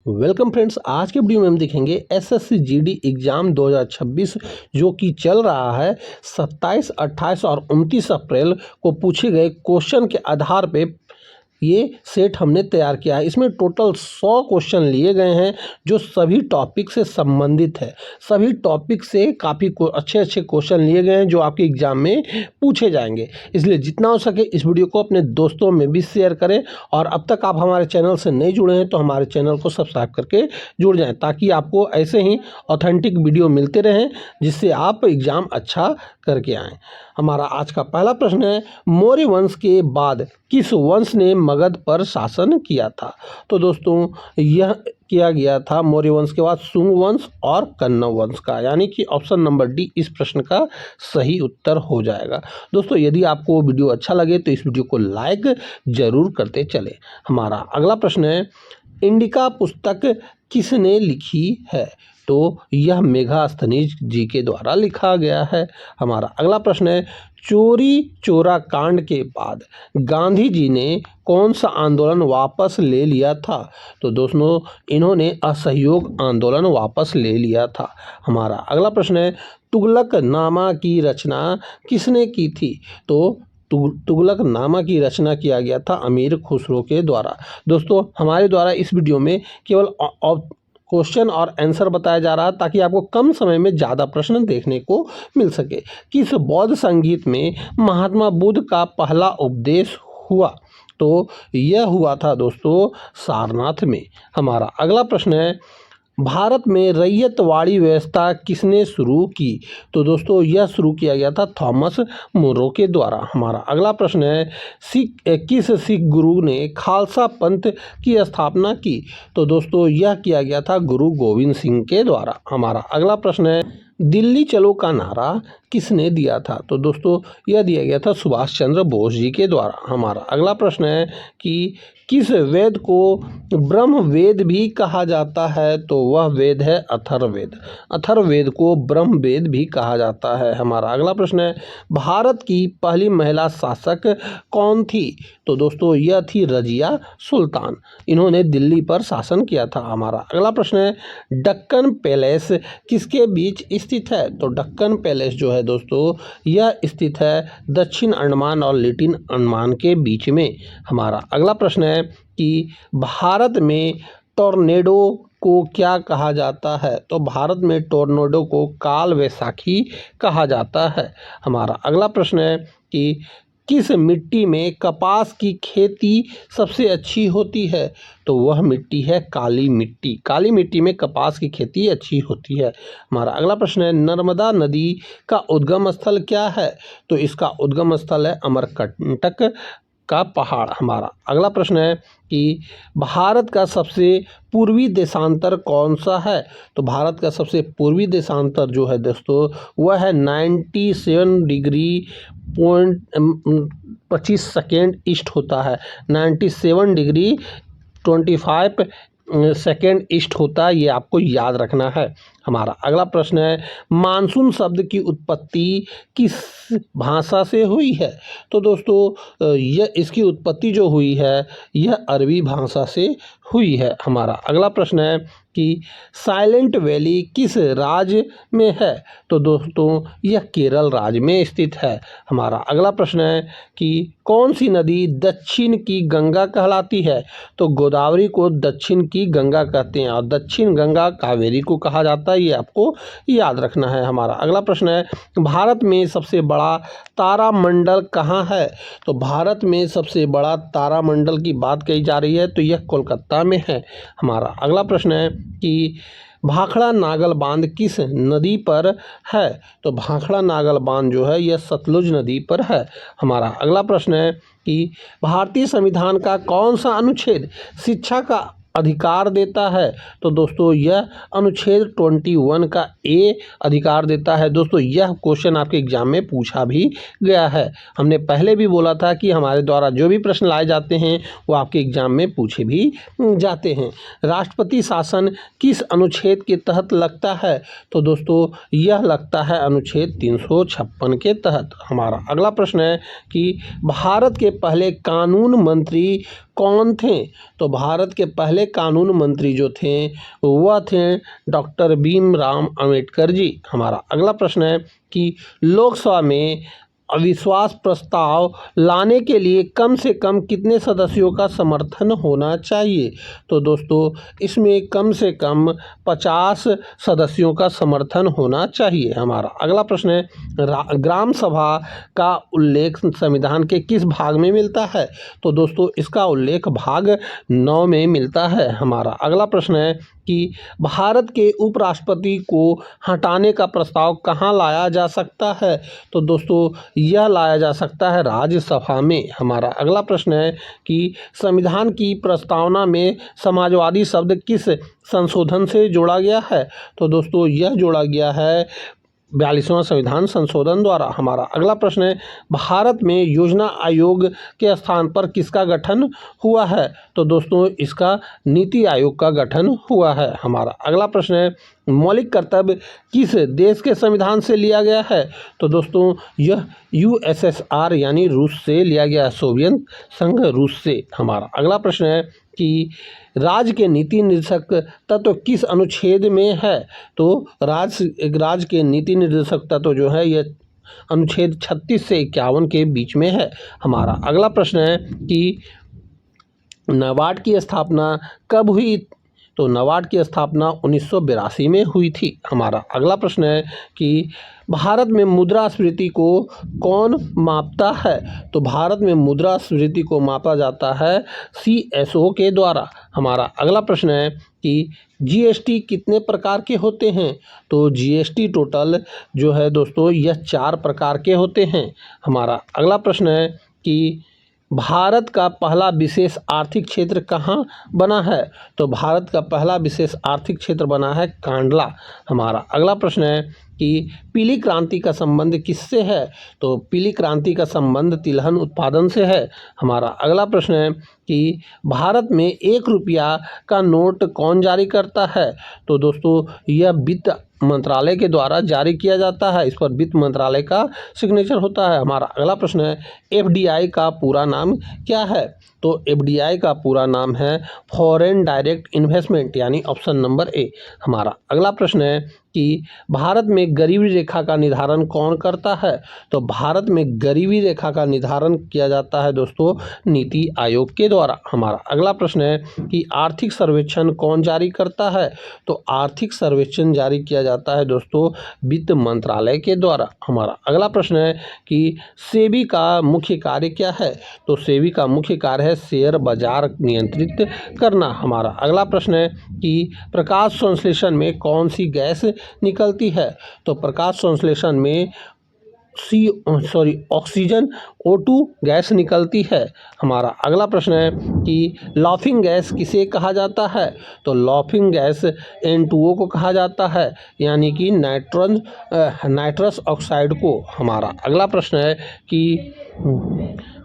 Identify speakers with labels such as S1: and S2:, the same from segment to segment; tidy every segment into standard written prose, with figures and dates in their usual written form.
S1: Welcome friends, आज के video में हम देखेंगे एसएससी जीडी एग्ज़ाम 2026 जो कि चल रहा है 27, 28 और 29 अप्रैल को पूछे गए क्वेश्चन के आधार पे ये सेट हमने तैयार किया है। इसमें टोटल 100 क्वेश्चन लिए गए हैं जो सभी टॉपिक से संबंधित है। सभी टॉपिक से काफ़ी अच्छे क्वेश्चन लिए गए हैं जो आपके एग्ज़ाम में पूछे जाएंगे। इसलिए जितना हो सके इस वीडियो को अपने दोस्तों में भी शेयर करें और अब तक आप हमारे चैनल से नहीं जुड़े हैं तो हमारे चैनल को सब्सक्राइब करके जुड़ जाएं ताकि आपको ऐसे ही ऑथेंटिक वीडियो मिलते रहें जिससे आप एग्ज़ाम अच्छा करके आएँ। हमारा आज का पहला प्रश्न है, मौर्य वंश के बाद किस वंश ने मगध पर शासन किया था? तो दोस्तों यह किया गया था मौर्य वंश के बाद शुंग वंश और कण्व वंश का, यानी कि ऑप्शन नंबर डी इस प्रश्न का सही उत्तर हो जाएगा। दोस्तों यदि आपको वीडियो अच्छा लगे तो इस वीडियो को लाइक जरूर करते चले। हमारा अगला प्रश्न है, इंडिका पुस्तक किसने लिखी है? तो यह मेगास्थनीज जी के द्वारा लिखा गया है। हमारा अगला प्रश्न है, चोरी चोरा कांड के बाद गांधी जी ने कौन सा आंदोलन वापस ले लिया था? तो दोस्तों इन्होंने असहयोग आंदोलन वापस ले लिया था। हमारा अगला प्रश्न है, तुगलकनामा की रचना किसने की थी? तो तुगलकनामा की रचना किया गया था अमीर खुसरो के द्वारा। दोस्तों हमारे द्वारा इस वीडियो में केवल क्वेश्चन और आंसर बताया जा रहा है ताकि आपको कम समय में ज़्यादा प्रश्न देखने को मिल सके। किस बौद्ध संगीत में महात्मा बुद्ध का पहला उपदेश हुआ? तो यह हुआ था दोस्तों सारनाथ में। हमारा अगला प्रश्न है, भारत में रैयतवाड़ी व्यवस्था किसने शुरू की? तो दोस्तों यह शुरू किया गया था थॉमस मोरो के द्वारा। हमारा अगला प्रश्न है, किस सिख गुरु ने खालसा पंथ की स्थापना की? तो दोस्तों यह किया गया था गुरु गोविंद सिंह के द्वारा। हमारा अगला प्रश्न है, दिल्ली चलो का नारा किसने दिया था? तो दोस्तों यह दिया गया था सुभाष चंद्र बोस जी के द्वारा। हमारा अगला प्रश्न है कि किस वेद को ब्रह्म वेद भी कहा जाता है? तो वह वेद है अथर्ववेद। अथर्ववेद को ब्रह्म वेद भी कहा जाता है। हमारा अगला प्रश्न है, भारत की पहली महिला शासक कौन थी? तो दोस्तों यह थी रजिया सुल्तान। इन्होंने दिल्ली पर शासन किया था। हमारा अगला प्रश्न है, दक्कन पैलेस किसके बीच स्थित है? तो दक्कन पैलेस जो है दोस्तों यह स्थित है दक्षिण अंडमान और लिटिल अंडमान के बीच में। हमारा अगला प्रश्न है कि भारत में टॉर्नेडो को क्या कहा जाता है? तो भारत में टॉर्नेडो को काल वैशाखी कहा जाता है। हमारा अगला प्रश्न है कि किस मिट्टी में कपास की खेती सबसे अच्छी होती है? तो वह मिट्टी है काली मिट्टी। काली मिट्टी में कपास की खेती अच्छी होती है। हमारा अगला प्रश्न है, नर्मदा नदी का उद्गम स्थल क्या है? तो इसका उद्गम स्थल है अमरकंटक का पहाड़। हमारा अगला प्रश्न है कि भारत का सबसे पूर्वी देशांतर कौन सा है? तो भारत का सबसे पूर्वी देशांतर जो है दोस्तों वह है 97 डिग्री पॉइंट 25 सेकेंड ईस्ट होता है। 97 डिग्री 25 सेकेंड ईस्ट होता है, ये आपको याद रखना है। हमारा अगला प्रश्न है, मानसून शब्द की उत्पत्ति किस भाषा से हुई है? तो दोस्तों यह इसकी उत्पत्ति जो हुई है यह अरबी भाषा से हुई है। हमारा अगला प्रश्न है कि साइलेंट वैली किस राज्य में है? तो दोस्तों यह केरल राज्य में स्थित है। हमारा अगला प्रश्न है कि कौन सी नदी दक्षिण की गंगा कहलाती है? तो गोदावरी को दक्षिण की गंगा कहते हैं और दक्षिण गंगा कावेरी को कहा जाता है, ये आपको याद रखना है। हमारा अगला प्रश्न है, भारत में सबसे बड़ा तारामंडल कहाँ है? तो भारत में सबसे बड़ा तारामंडल की बात कही जा रही है तो यह कोलकाता में है। हमारा अगला प्रश्न है कि भाखड़ा नागल बांध किस नदी पर है? तो भाखड़ा नागल बांध जो है यह सतलुज नदी पर है। हमारा अगला प्रश्न है कि भारतीय संविधान का कौन सा अनुच्छेद शिक्षा का अधिकार देता है? तो दोस्तों यह अनुच्छेद 21 का ए अधिकार देता है। दोस्तों यह क्वेश्चन आपके एग्जाम में पूछा भी गया है। हमने पहले भी बोला था कि हमारे द्वारा जो भी प्रश्न लाए जाते हैं वो आपके एग्जाम में पूछे भी जाते हैं। राष्ट्रपति शासन किस अनुच्छेद के तहत लगता है? तो दोस्तों यह लगता है अनुच्छेद 356 के तहत। हमारा अगला प्रश्न है कि भारत के पहले कानून मंत्री कौन थे? तो भारत के पहले कानून मंत्री जो थे वह थे डॉक्टर भीमराव अंबेडकर जी। हमारा अगला प्रश्न है कि लोकसभा में अविश्वास प्रस्ताव लाने के लिए कम से कम कितने सदस्यों का समर्थन होना चाहिए? तो दोस्तों इसमें कम से कम 50 सदस्यों का समर्थन होना चाहिए। हमारा अगला प्रश्न है ग्राम सभा का उल्लेख संविधान के किस भाग में मिलता है? तो दोस्तों इसका उल्लेख भाग 9 में मिलता है। हमारा अगला प्रश्न है कि भारत के उपराष्ट्रपति को हटाने का प्रस्ताव कहाँ लाया जा सकता है? तो दोस्तों यह लाया जा सकता है राज्यसभा में। हमारा अगला प्रश्न है कि संविधान की प्रस्तावना में समाजवादी शब्द किस संशोधन से जोड़ा गया है? तो दोस्तों यह जोड़ा गया है 42वां संविधान संशोधन द्वारा। हमारा अगला प्रश्न है भारत में योजना आयोग के स्थान पर किसका गठन हुआ है? तो दोस्तों इसका नीति आयोग का गठन हुआ है। हमारा अगला प्रश्न है मौलिक कर्तव्य किस देश के संविधान से लिया गया है? तो दोस्तों यह यूएसएसआर यानी रूस से लिया गया है, सोवियत संघ रूस से। हमारा अगला प्रश्न है कि राज्य के नीति निर्देशक तत्व किस अनुच्छेद में है? तो राज्य के नीति निर्देशक तत्व जो है यह अनुच्छेद 36 से 51 के बीच में है। हमारा अगला प्रश्न है कि नाबार्ड की स्थापना कब हुई? तो नाबार्ड की स्थापना 1982 में हुई थी। हमारा अगला प्रश्न है कि भारत में मुद्रास्फीति को कौन मापता है? तो भारत में मुद्रास्फीति को मापा जाता है CSO के द्वारा। हमारा अगला प्रश्न है कि GST कितने प्रकार के होते हैं? तो GST टोटल जो है दोस्तों यह 4 प्रकार के होते हैं। हमारा अगला प्रश्न है कि भारत का पहला विशेष आर्थिक क्षेत्र कहाँ बना है? तो भारत का पहला विशेष आर्थिक क्षेत्र बना है कांडला। हमारा अगला प्रश्न है कि पीली क्रांति का संबंध किससे है? तो पीली क्रांति का संबंध तिलहन उत्पादन से है। हमारा अगला प्रश्न है कि भारत में 1 रुपया का नोट कौन जारी करता है? तो दोस्तों यह वित्त मंत्रालय के द्वारा जारी किया जाता है, इस पर वित्त मंत्रालय का सिग्नेचर होता है। हमारा अगला प्रश्न है FDI का पूरा नाम क्या है? तो FDI का पूरा नाम है फॉरेन डायरेक्ट इन्वेस्टमेंट यानी ऑप्शन नंबर ए। हमारा अगला प्रश्न है कि भारत में गरीबी रेखा का निर्धारण कौन करता है? तो भारत में गरीबी रेखा का निर्धारण किया जाता है दोस्तों नीति आयोग के द्वारा। हमारा अगला प्रश्न है कि आर्थिक सर्वेक्षण कौन जारी करता है? तो आर्थिक सर्वेक्षण जारी किया जाता है दोस्तों वित्त मंत्रालय के द्वारा। हमारा अगला प्रश्न है कि सेबी का मुख्य कार्य क्या है? तो सेबी का मुख्य कार्य है शेयर बाजार नियंत्रित करना। हमारा अगला प्रश्न है कि प्रकाश संश्लेषण में कौन सी गैस निकलती है? तो प्रकाश संश्लेषण में ऑक्सीजन O2 गैस निकलती है। हमारा अगला प्रश्न है कि लाफिंग गैस किसे कहा जाता है? तो लाफिंग गैस N2O को कहा जाता है यानी कि नाइट्रस ऑक्साइड को। हमारा अगला प्रश्न है कि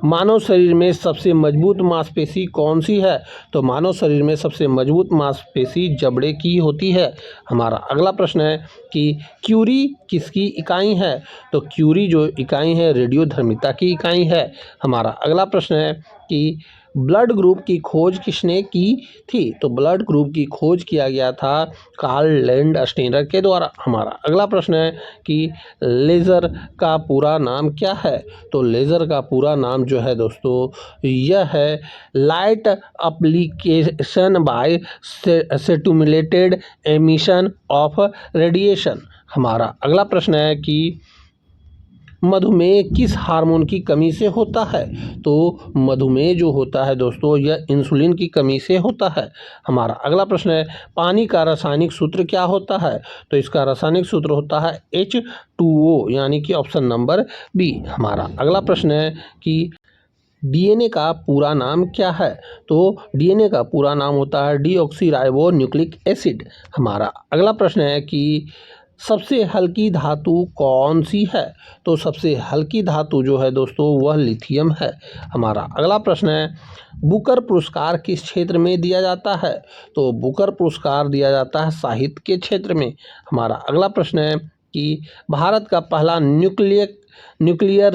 S1: मानव शरीर में सबसे मजबूत मांसपेशी कौन सी है? तो मानव शरीर में सबसे मजबूत मांसपेशी जबड़े की होती है। हमारा अगला प्रश्न है कि क्यूरी किसकी इकाई है? तो क्यूरी जो इकाई है रेडियोधर्मिता की इकाई है। हमारा अगला प्रश्न है कि ब्लड ग्रुप की खोज किसने की थी? तो ब्लड ग्रुप की खोज किया गया था कार्ल लैंडस्टेनर के द्वारा। हमारा अगला प्रश्न है कि लेज़र का पूरा नाम क्या है? तो लेज़र का पूरा नाम जो है दोस्तों यह है light application by stimulated emission of radiation. हमारा अगला प्रश्न है कि मधुमेह किस हार्मोन की कमी से होता है? तो मधुमेह जो होता है दोस्तों यह इंसुलिन की कमी से होता है। हमारा अगला प्रश्न है पानी का रासायनिक सूत्र क्या होता है? तो इसका रासायनिक सूत्र होता है H2O यानी कि ऑप्शन नंबर बी। हमारा अगला प्रश्न है कि DNA का पूरा नाम क्या है? तो DNA का पूरा नाम होता है डीऑक्सी न्यूक्लिक एसिड। हमारा अगला प्रश्न है कि सबसे हल्की धातु कौन सी है? तो सबसे हल्की धातु जो है दोस्तों वह लिथियम है। हमारा अगला प्रश्न है बुकर पुरस्कार किस क्षेत्र में दिया जाता है? तो बुकर पुरस्कार दिया जाता है साहित्य के क्षेत्र में। हमारा अगला प्रश्न है कि भारत का पहला न्यूक्लियर न्यूक्लियर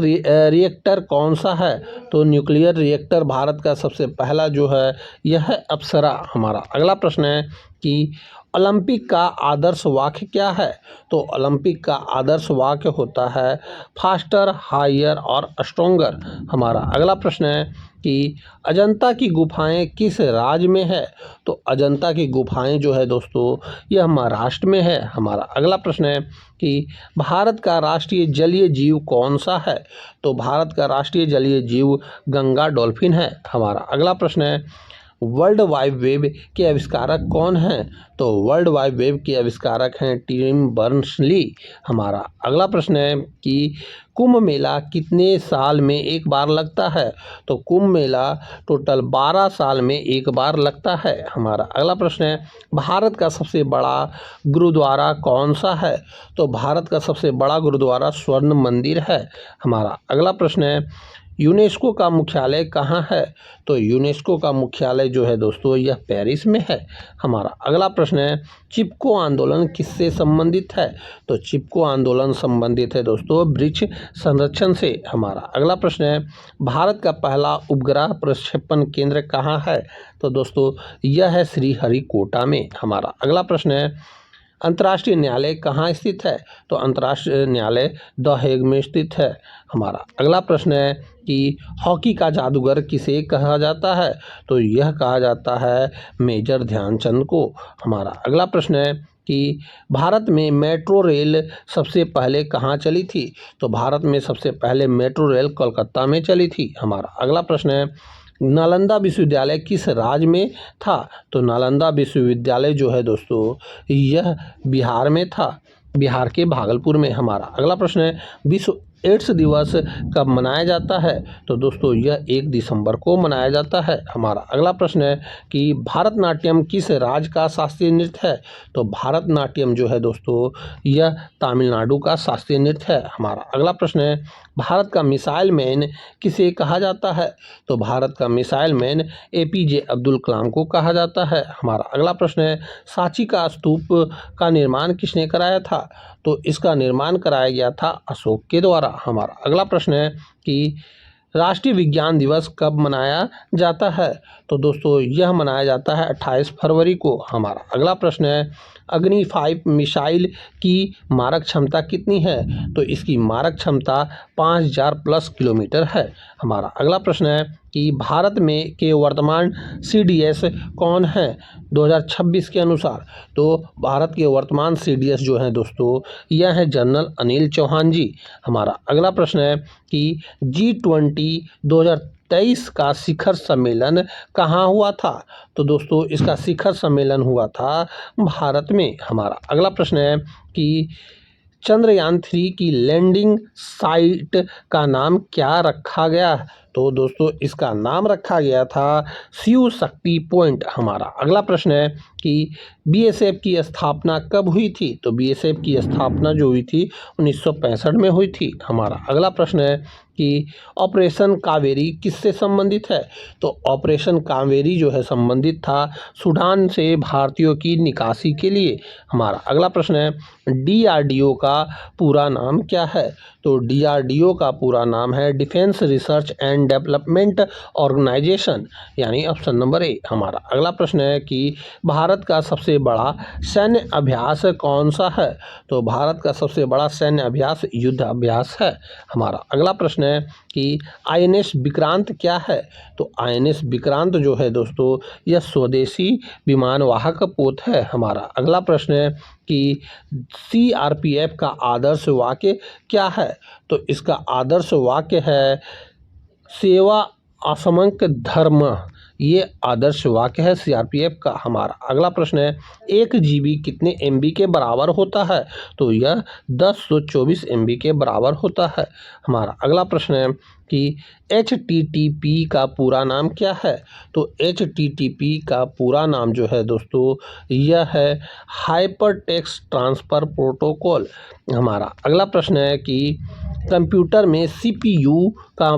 S1: रिएक्टर कौन सा है? तो न्यूक्लियर रिएक्टर भारत का सबसे पहला जो है यह है अप्सरा हमारा। अगला प्रश्न है कि ओलंपिक का आदर्श वाक्य क्या है? तो ओलंपिक का आदर्श वाक्य होता है फास्टर, हायर और स्ट्रोंगर हमारा। अगला प्रश्न है कि अजंता की गुफाएं किस राज्य में है? तो अजंता की गुफाएं जो है दोस्तों यह महाराष्ट्र में है हमारा। अगला प्रश्न है कि भारत का राष्ट्रीय जलीय जीव कौन सा है? तो भारत का राष्ट्रीय जलीय जीव गंगा डॉल्फिन है हमारा। अगला प्रश्न है वर्ल्ड वाइड वेब के आविष्कारक कौन हैं? तो वर्ल्ड वाइड वेब के आविष्कारक हैं टिम बर्नर्स-ली हमारा। अगला प्रश्न है कि कुंभ मेला कितने साल में एक बार लगता है? तो कुंभ मेला टोटल 12 साल में एक बार लगता है हमारा। अगला प्रश्न है भारत का सबसे बड़ा गुरुद्वारा कौन सा है? तो भारत का सबसे बड़ा गुरुद्वारा स्वर्ण मंदिर है हमारा। अगला प्रश्न है यूनेस्को का मुख्यालय कहाँ है? तो यूनेस्को का मुख्यालय जो है दोस्तों यह पेरिस में है हमारा। अगला प्रश्न है चिपको आंदोलन किससे संबंधित है? तो चिपको आंदोलन संबंधित है दोस्तों वृक्ष संरक्षण से हमारा। अगला प्रश्न है भारत का पहला उपग्रह प्रक्षेपण केंद्र कहाँ है? तो दोस्तों यह है श्रीहरिकोटा में हमारा। अगला प्रश्न है अंतर्राष्ट्रीय न्यायालय कहाँ स्थित है? तो अंतर्राष्ट्रीय न्यायालय द हेग में स्थित है हमारा। अगला प्रश्न है कि हॉकी का जादूगर किसे कहा जाता है? तो यह कहा जाता है मेजर ध्यानचंद को हमारा। अगला प्रश्न है कि भारत में मेट्रो रेल सबसे पहले कहाँ चली थी? तो भारत में सबसे पहले मेट्रो रेल कोलकाता में चली थी हमारा। अगला प्रश्न है नालंदा विश्वविद्यालय किस राज्य में था? तो नालंदा विश्वविद्यालय जो है दोस्तों यह बिहार में था, बिहार के भागलपुर में हमारा। अगला प्रश्न है विश्व एड्स दिवस कब मनाया जाता है? तो दोस्तों यह 1 दिसंबर को मनाया जाता है हमारा। अगला प्रश्न है कि भारतनाट्यम किस राज्य का शास्त्रीय नृत्य है? तो भारतनाट्यम जो है दोस्तों यह तमिलनाडु का शास्त्रीय नृत्य है हमारा। अगला प्रश्न है भारत का मिसाइल मैन किसे कहा जाता है? तो भारत का missile man APJ Abdul Kalam को कहा जाता है हमारा। अगला प्रश्न है सांची का स्तूप का निर्माण किसने कराया था? तो इसका निर्माण कराया गया था अशोक के द्वारा हमारा। अगला प्रश्न है कि राष्ट्रीय विज्ञान दिवस कब मनाया जाता है? तो दोस्तों यह मनाया जाता है 28 फरवरी को हमारा। अगला प्रश्न है अग्नि 5 मिसाइल की मारक क्षमता कितनी है? तो इसकी मारक क्षमता 5000 प्लस किलोमीटर है हमारा। अगला प्रश्न है कि भारत में के वर्तमान CDS कौन है 2026 के अनुसार? तो भारत के वर्तमान CDS जो हैं दोस्तों यह है जनरल अनिल चौहान जी हमारा। अगला प्रश्न है कि G20 2023 का शिखर सम्मेलन कहाँ हुआ था? तो दोस्तों इसका शिखर सम्मेलन हुआ था भारत में हमारा। अगला प्रश्न है कि चंद्रयान 3 की लैंडिंग साइट का नाम क्या रखा गया? तो दोस्तों इसका नाम रखा गया था शिव शक्ति पॉइंट हमारा। अगला प्रश्न है कि BSF की स्थापना कब हुई थी? तो BSF की स्थापना जो हुई थी 1965 में हुई थी हमारा। अगला प्रश्न है कि ऑपरेशन कावेरी किससे संबंधित है? तो ऑपरेशन कावेरी जो है संबंधित था सूडान से भारतीयों की निकासी के लिए हमारा। अगला प्रश्न है DRDO का पूरा नाम क्या है? तो DRDO का पूरा नाम है defence research and development organisation यानी ऑप्शन नंबर A हमारा। अगला प्रश्न है कि भारत का सबसे बड़ा सैन्य अभ्यास कौन सा है? तो भारत का सबसे बड़ा सैन्य अभ्यास युद्ध अभ्यास है हमारा। अगला प्रश्न है कि INS विक्रांत क्या है? तो INS विक्रांत जो है दोस्तों यह स्वदेशी विमानवाहक पोत है हमारा। अगला प्रश्न है कि CRPF का आदर्श वाक्य क्या है? तो इसका आदर्श वाक्य है सेवा असमक धर्म, ये आदर्श वाक्य है CRPF का हमारा। अगला प्रश्न है 1 GB कितने MB के बराबर होता है? तो यह 1024 MB के बराबर होता है हमारा। अगला प्रश्न है कि HTTP का पूरा नाम क्या है? तो HTTP का पूरा नाम जो है दोस्तों यह है हाइपर टेक्स्ट ट्रांसफ़र प्रोटोकॉल हमारा। अगला प्रश्न है कि कंप्यूटर में CPU का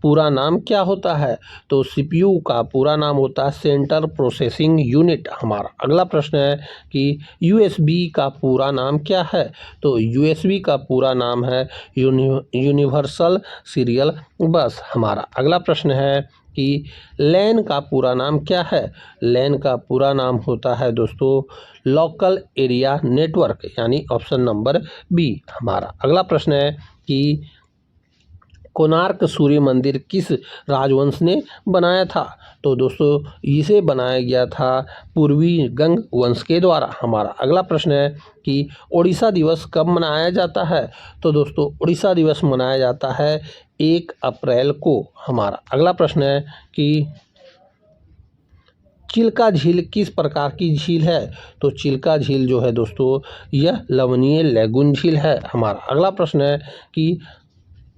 S1: पूरा नाम क्या होता है? तो सीपीयू का पूरा नाम होता है सेंट्रल प्रोसेसिंग यूनिट। हमारा अगला प्रश्न है कि यूएसबी का पूरा नाम क्या है? तो यूएसबी का पूरा नाम है यूनिवर्सल सीरियल बस। हमारा अगला प्रश्न है कि लैन का पूरा नाम क्या है? लैन का पूरा नाम होता है दोस्तों लोकल एरिया नेटवर्क, यानी ऑप्शन नंबर बी। हमारा अगला प्रश्न है कि कोणार्क सूर्य मंदिर किस राजवंश ने बनाया था? तो दोस्तों इसे बनाया गया था पूर्वी गंग वंश के द्वारा। हमारा अगला प्रश्न है कि ओडिशा दिवस कब मनाया जाता है? तो दोस्तों ओडिशा दिवस मनाया जाता है 1 अप्रैल को। हमारा अगला प्रश्न है कि चिल्का झील किस प्रकार की झील है? तो चिल्का झील जो है दोस्तों यह लवणीय लैगून झील है। हमारा अगला प्रश्न है कि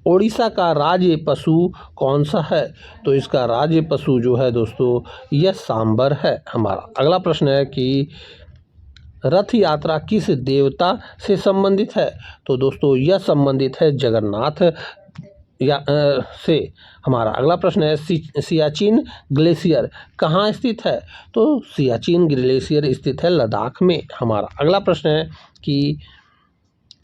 S1: ओडिशा का राज्य पशु कौन सा है? तो इसका राज्य पशु जो है दोस्तों यह सांबर है। हमारा अगला प्रश्न है कि रथ यात्रा किस देवता से संबंधित है? तो दोस्तों यह संबंधित है जगन्नाथ से। हमारा अगला प्रश्न है सियाचिन ग्लेशियर कहाँ स्थित है? तो सियाचिन ग्लेशियर स्थित है लद्दाख में। हमारा अगला प्रश्न है कि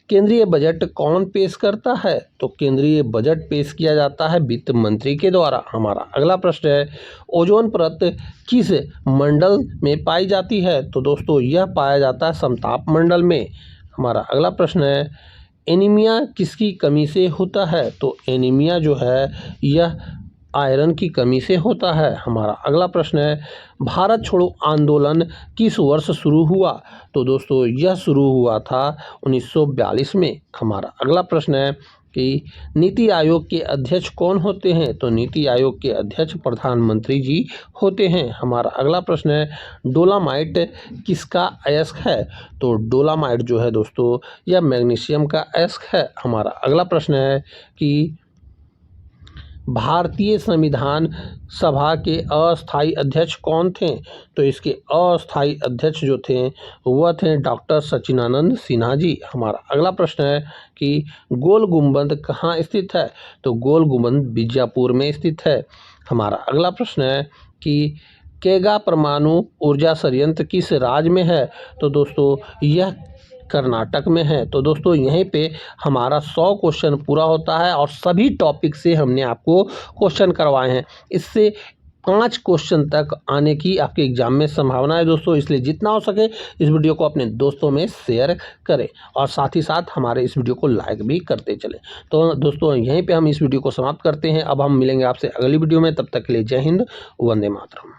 S1: केंद्रीय बजट कौन पेश करता है? तो केंद्रीय बजट पेश किया जाता है वित्त मंत्री के द्वारा। हमारा अगला प्रश्न है ओजोन परत किस मंडल में पाई जाती है? तो दोस्तों यह पाया जाता है समताप मंडल में। हमारा अगला प्रश्न है एनीमिया किसकी कमी से होता है? तो एनीमिया जो है यह आयरन की कमी से होता है। हमारा अगला प्रश्न है भारत छोड़ो आंदोलन किस वर्ष शुरू हुआ? तो दोस्तों यह शुरू हुआ था 1942 में। हमारा अगला प्रश्न है कि नीति आयोग के अध्यक्ष कौन होते हैं? तो नीति आयोग के अध्यक्ष प्रधानमंत्री जी होते हैं। हमारा अगला प्रश्न है डोलामाइट किसका अयस्क है? तो डोलामाइट जो है दोस्तों यह मैग्नीशियम का अयस्क है। हमारा अगला प्रश्न है कि भारतीय संविधान सभा के अस्थायी अध्यक्ष कौन थे? तो इसके अस्थायी अध्यक्ष जो थे वह थे डॉक्टर सच्चिदानंद सिन्हा जी। हमारा अगला प्रश्न है कि गोल गुंबद कहाँ स्थित है? तो गोल गुंबद बीजापुर में स्थित है। हमारा अगला प्रश्न है कि केगा परमाणु ऊर्जा संयंत्र किस राज्य में है? तो दोस्तों यह कर्नाटक में है। तो दोस्तों यहीं पे हमारा 100 क्वेश्चन पूरा होता है और सभी टॉपिक से हमने आपको क्वेश्चन करवाए हैं। इससे 5 क्वेश्चन तक आने की आपके एग्जाम में संभावना है दोस्तों, इसलिए जितना हो सके इस वीडियो को अपने दोस्तों में शेयर करें और साथ ही साथ हमारे इस वीडियो को लाइक भी करते चलें। तो दोस्तों यहीं पे हम इस वीडियो को समाप्त करते हैं। अब हम मिलेंगे आपसे अगली वीडियो में, तब तक के लिए जय हिंद, वंदे मातरम।